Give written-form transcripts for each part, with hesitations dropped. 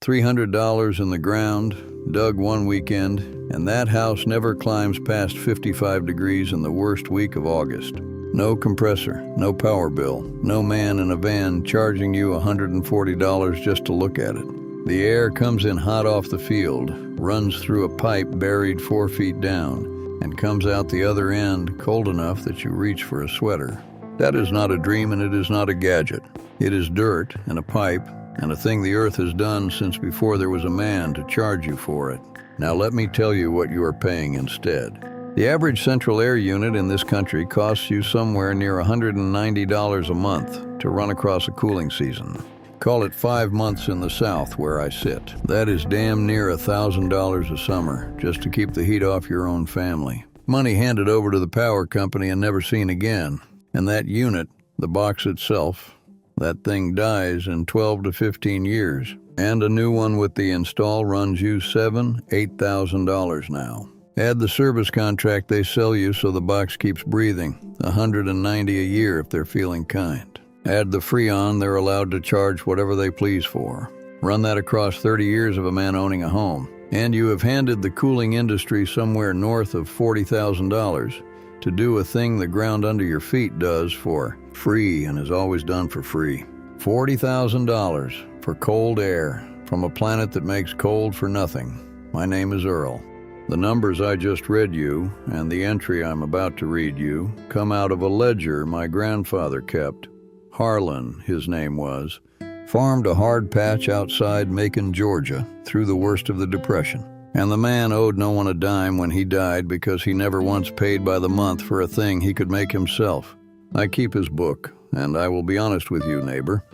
$300 in the ground, dug one weekend, and that house never climbs past 55 degrees in the worst week of August. No compressor, no power bill, no man in a van charging you $140 just to look at it. The air comes in hot off the field, runs through a pipe buried 4 feet down, and comes out the other end cold enough that you reach for a sweater. That is not a dream, and it is not a gadget. It is dirt and a pipe and a thing the earth has done since before there was a man to charge you for it. Now let me tell you what you are paying instead. The average central air unit in this country costs you somewhere near $190 a month to run across a cooling season. Call it 5 months in the South where I sit. That is damn near $1,000 a summer just to keep the heat off your own family. Money handed over to the power company and never seen again. And that unit, the box itself, that thing dies in 12 to 15 years. And a new one with the install runs you $8,000 now. Add the service contract they sell you so the box keeps breathing, $190 a year if they're feeling kind. Add the Freon they're allowed to charge whatever they please for. Run that across 30 years of a man owning a home. And you have handed the cooling industry somewhere north of $40,000 to do a thing the ground under your feet does for free and is always done for free. $40,000 for cold air from a planet that makes cold for nothing. My name is Earl. The numbers I just read you, and the entry I'm about to read you, come out of a ledger my grandfather kept. Harlan, his name was, farmed a hard patch outside Macon, Georgia, through the worst of the Depression. And the man owed no one a dime when he died because he never once paid by the month for a thing he could make himself. I keep his book, and I will be honest with you, neighbor.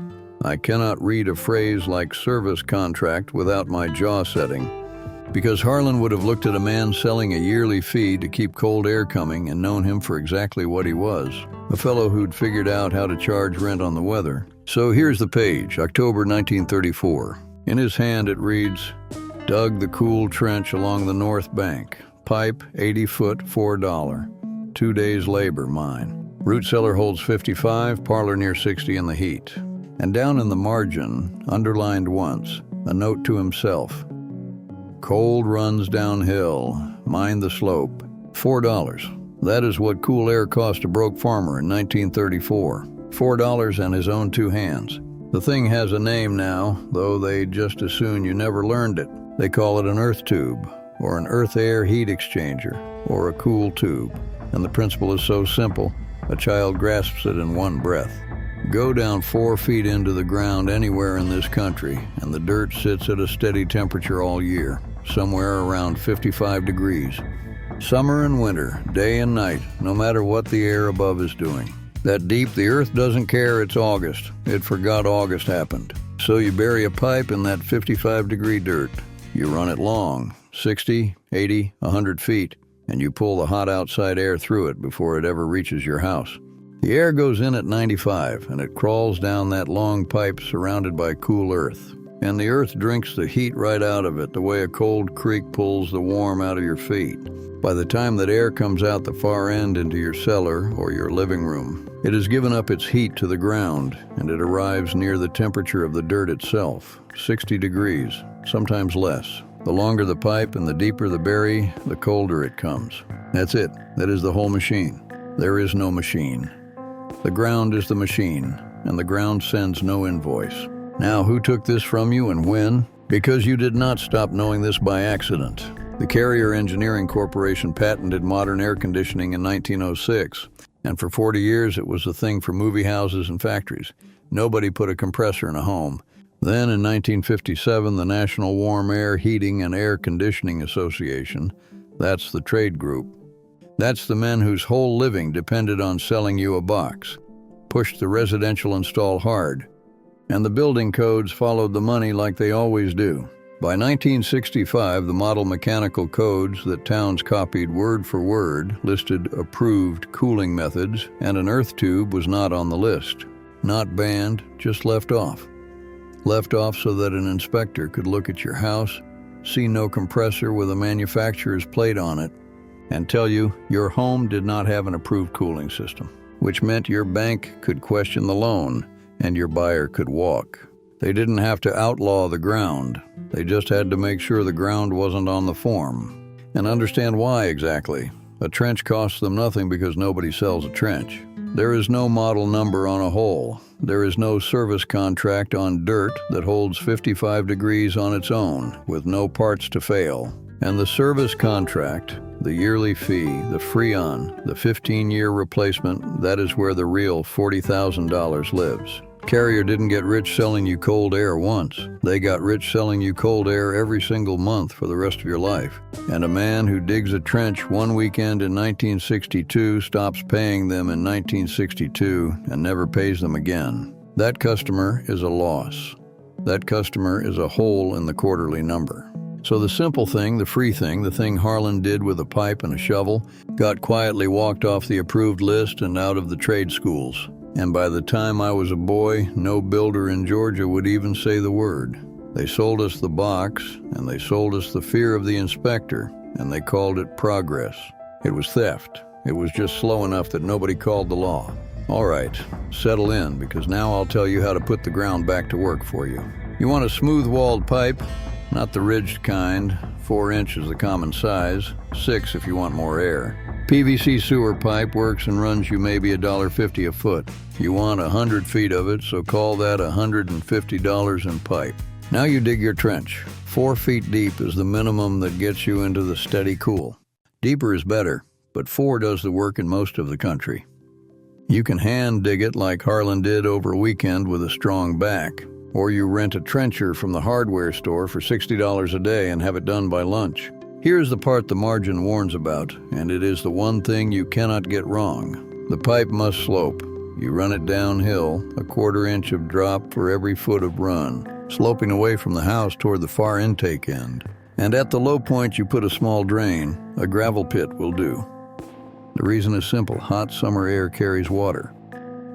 I cannot read a phrase like service contract without my jaw setting, because Harlan would have looked at a man selling a yearly fee to keep cold air coming and known him for exactly what he was, a fellow who'd figured out how to charge rent on the weather. So here's the page, October 1934. In his hand it reads, dug the cool trench along the north bank, pipe 80 foot, $4, 2 days labor mine. Root cellar holds 55, parlor near 60 in the heat. And down in the margin, underlined once, a note to himself. Cold runs downhill, mind the slope. $4. That is what cool air cost a broke farmer in 1934. $4 and his own 2 hands. The thing has a name now, though they'd just as soon you never learned it. They call it an earth tube, or an earth-air heat exchanger, or a cool tube. And the principle is so simple, a child grasps it in one breath. Go down 4 feet into the ground anywhere in this country, and the dirt sits at a steady temperature all year, somewhere around 55 degrees. Summer and winter, day and night, no matter what the air above is doing. That deep, the earth doesn't care it's August. It forgot August happened. So you bury a pipe in that 55-degree dirt. You run it long, 60, 80, 100 feet, and you pull the hot outside air through it before it ever reaches your house. The air goes in at 95, and it crawls down that long pipe surrounded by cool earth. And the earth drinks the heat right out of it the way a cold creek pulls the warm out of your feet. By the time that air comes out the far end into your cellar or your living room, it has given up its heat to the ground, and it arrives near the temperature of the dirt itself, 60 degrees, sometimes less. The longer the pipe and the deeper the bury, the colder it comes. That's it. That is the whole machine. There is no machine. The ground is the machine, and the ground sends no invoice. Now, who took this from you and when? Because you did not stop knowing this by accident. The Carrier Engineering Corporation patented modern air conditioning in 1906, and for 40 years it was a thing for movie houses and factories. Nobody put a compressor in a home. Then in 1957, the National Warm Air Heating and Air Conditioning Association, that's the trade group, that's the men whose whole living depended on selling you a box, pushed the residential install hard, and the building codes followed the money like they always do. By 1965, the model mechanical codes that towns copied word for word listed approved cooling methods, and an earth tube was not on the list. Not banned, just left off. Left off so that an inspector could look at your house, see no compressor with a manufacturer's plate on it, and tell you your home did not have an approved cooling system, which meant your bank could question the loan and your buyer could walk. They didn't have to outlaw the ground. They just had to make sure the ground wasn't on the form. And understand why exactly. A trench costs them nothing because nobody sells a trench. There is no model number on a hole. There is no service contract on dirt that holds 55 degrees on its own, with no parts to fail. And the service contract, the yearly fee, the free-on, the 15-year replacement, that is where the real $40,000 lives. Carrier didn't get rich selling you cold air once. They got rich selling you cold air every single month for the rest of your life. And a man who digs a trench one weekend in 1962 stops paying them in 1962 and never pays them again. That customer is a loss. That customer is a hole in the quarterly number. So the simple thing, the free thing, the thing Harlan did with a pipe and a shovel, got quietly walked off the approved list and out of the trade schools. And by the time I was a boy, no builder in Georgia would even say the word. They sold us the box, and they sold us the fear of the inspector, and they called it progress. It was theft. It was just slow enough that nobody called the law. All right, settle in, because now I'll tell you how to put the ground back to work for you. You want a smooth-walled pipe? Not the ridged kind. 4 inches the common size, 6 if you want more air. PVC sewer pipe works and runs you maybe $1.50 a foot. You want 100 feet of it, so call that $150 in pipe. Now you dig your trench. 4 feet deep is the minimum that gets you into the steady cool. Deeper is better, but 4 does the work in most of the country. You can hand dig it like Harlan did over a weekend with a strong back. Or you rent a trencher from the hardware store for $60 a day and have it done by lunch. Here's the part the margin warns about, and it is the one thing you cannot get wrong. The pipe must slope. You run it downhill, 1/4 inch of drop for every foot of run, sloping away from the house toward the far intake end. And at the low point you put a small drain. A gravel pit will do. The reason is simple. Hot summer air carries water.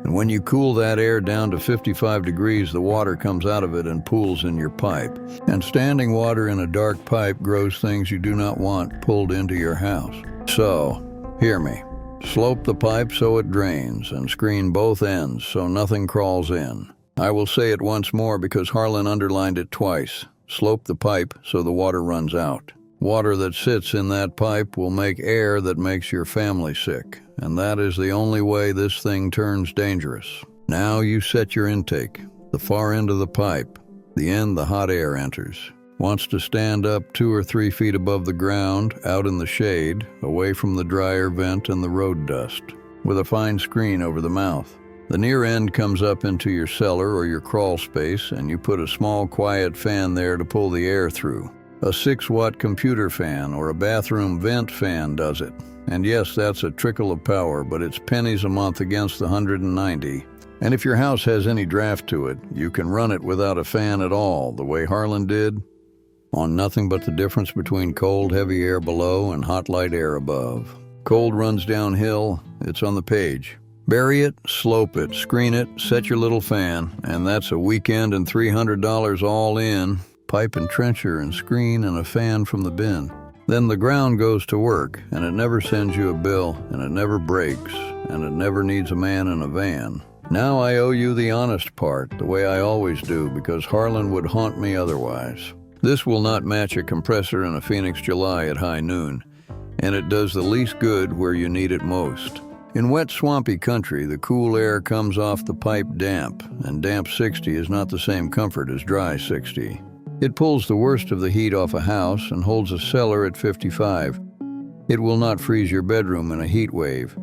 And when you cool that air down to 55 degrees, the water comes out of it and pools in your pipe. And standing water in a dark pipe grows things you do not want pulled into your house. So, hear me. Slope the pipe so it drains, and screen both ends so nothing crawls in. I will say it once more because Harlan underlined it twice. Slope the pipe so the water runs out. Water that sits in that pipe will make air that makes your family sick, and that is the only way this thing turns dangerous. Now you set your intake, the far end of the pipe, the end the hot air enters. Wants to stand up 2 or 3 feet above the ground, out in the shade, away from the dryer vent and the road dust, with a fine screen over the mouth. The near end comes up into your cellar or your crawl space, and you put a small quiet fan there to pull the air through. A 6-watt computer fan or a bathroom vent fan does it. And yes, that's a trickle of power, but it's pennies a month against the 190. And if your house has any draft to it, you can run it without a fan at all, the way Harlan did, on nothing but the difference between cold, heavy air below and hot, light air above. Cold runs downhill, it's on the page. Bury it, slope it, screen it, set your little fan, and that's a weekend and $300 all in. Pipe and trencher and screen and a fan from the bin. Then the ground goes to work, and it never sends you a bill, and it never breaks, and it never needs a man in a van. Now I owe you the honest part, the way I always do, because Harlan would haunt me otherwise. This will not match a compressor in a Phoenix July at high noon, and it does the least good where you need it most. In wet, swampy country, the cool air comes off the pipe damp, and damp 60 is not the same comfort as dry 60. It pulls the worst of the heat off a house and holds a cellar at 55. It will not freeze your bedroom in a heat wave.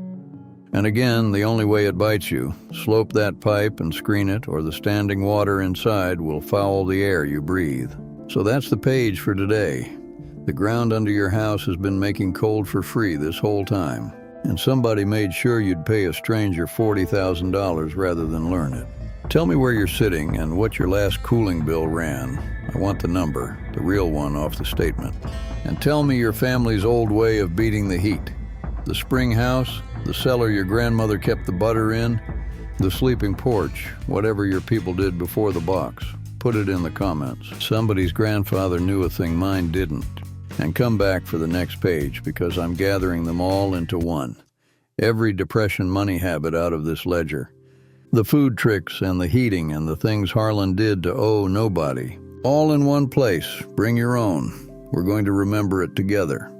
And again, the only way it bites you, slope that pipe and screen it, or the standing water inside will foul the air you breathe. So that's the page for today. The ground under your house has been making cold for free this whole time, and somebody made sure you'd pay a stranger $40,000 rather than learn it. Tell me where you're sitting and what your last cooling bill ran. I want the number, the real one off the statement. And tell me your family's old way of beating the heat. The spring house, the cellar your grandmother kept the butter in, the sleeping porch, whatever your people did before the box. Put it in the comments. Somebody's grandfather knew a thing mine didn't. And come back for the next page, because I'm gathering them all into one. Every depression money habit out of this ledger. The food tricks and the heating and the things Harlan did to owe nobody. All in one place. Bring your own. We're going to remember it together.